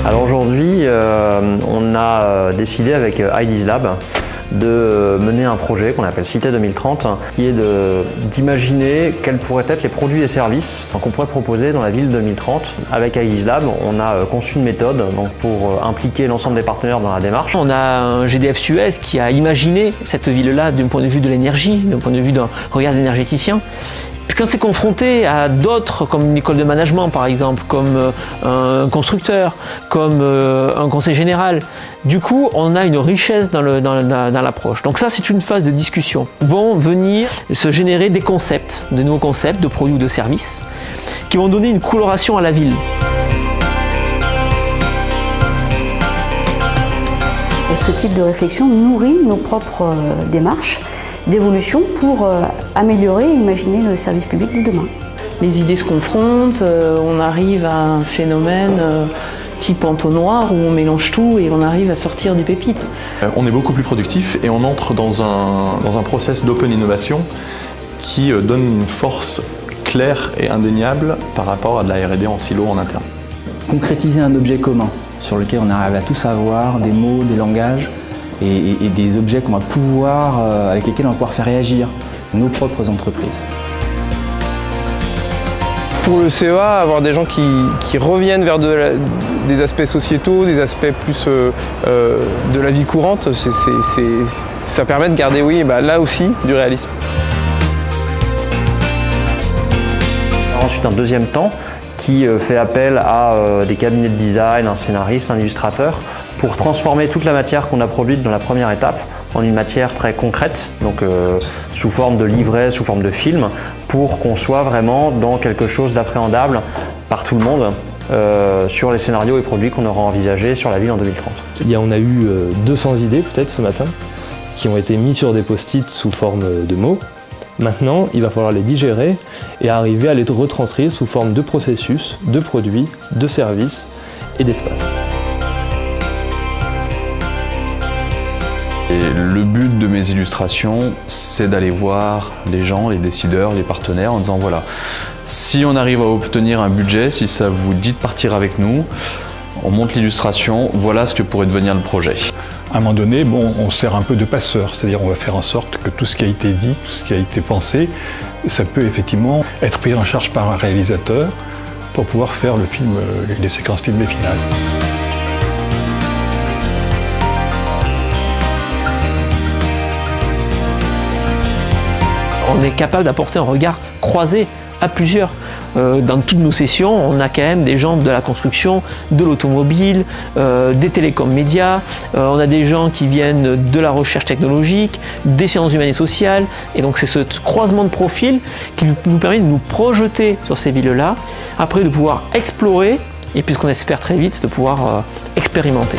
Alors aujourd'hui, on a décidé avec IDEAS Lab de mener un projet qu'on appelle Cité 2030, qui est d'imaginer quels pourraient être les produits et services qu'on pourrait proposer dans la ville 2030. Avec IDEAS Lab, on a conçu une méthode pour impliquer l'ensemble des partenaires dans la démarche. On a un GDF Suez qui a imaginé cette ville-là d'un point de vue de l'énergie, d'un point de vue d'un regard d'énergéticien. Puis quand c'est confronté à d'autres, comme une école de management par exemple, comme un constructeur, comme un conseil général, du coup on a une richesse dans l'approche. Donc ça c'est une phase de discussion. Vont venir se générer des concepts, de nouveaux concepts de produits ou de services qui vont donner une coloration à la ville. Et ce type de réflexion nourrit nos propres démarches d'évolution pour améliorer et imaginer le service public de demain. Les idées se confrontent, on arrive à un phénomène type entonnoir où on mélange tout et on arrive à sortir des pépites. On est beaucoup plus productif et on entre dans un process d'open innovation qui donne une force claire et indéniable par rapport à de la R&D en silo en interne. Concrétiser un objet commun sur lequel on arrive à tous avoir des mots, des langages, et des objets qu'on va pouvoir, avec lesquels on va pouvoir faire réagir nos propres entreprises. Pour le CEA, avoir des gens qui reviennent vers des aspects sociétaux, des aspects plus de la vie courante, ça permet de garder, oui, là aussi, du réalisme. Ensuite, un deuxième temps qui fait appel à des cabinets de design, un scénariste, un illustrateur, pour transformer toute la matière qu'on a produite dans la première étape en une matière très concrète, donc sous forme de livret, sous forme de film, pour qu'on soit vraiment dans quelque chose d'appréhendable par tout le monde sur les scénarios et produits qu'on aura envisagés sur la ville en 2030. On a eu 200 idées peut-être ce matin, qui ont été mis sur des post-it sous forme de mots. Maintenant, il va falloir les digérer et arriver à les retranscrire sous forme de processus, de produits, de services et d'espace. Et le but de mes illustrations, c'est d'aller voir les gens, les décideurs, les partenaires en disant voilà, si on arrive à obtenir un budget, si ça vous dit de partir avec nous, on monte l'illustration, voilà ce que pourrait devenir le projet. À un moment donné, on sert un peu de passeur, c'est-à-dire on va faire en sorte que tout ce qui a été dit, tout ce qui a été pensé, ça peut effectivement être pris en charge par un réalisateur pour pouvoir faire le film, les séquences filmées finales. On est capable d'apporter un regard croisé à plusieurs. Dans toutes nos sessions, on a quand même des gens de la construction, de l'automobile, des télécoms médias, on a des gens qui viennent de la recherche technologique, des sciences humaines et sociales, et donc c'est ce croisement de profils qui nous permet de nous projeter sur ces villes-là, après de pouvoir explorer, et puis ce qu'on espère très vite, de pouvoir expérimenter.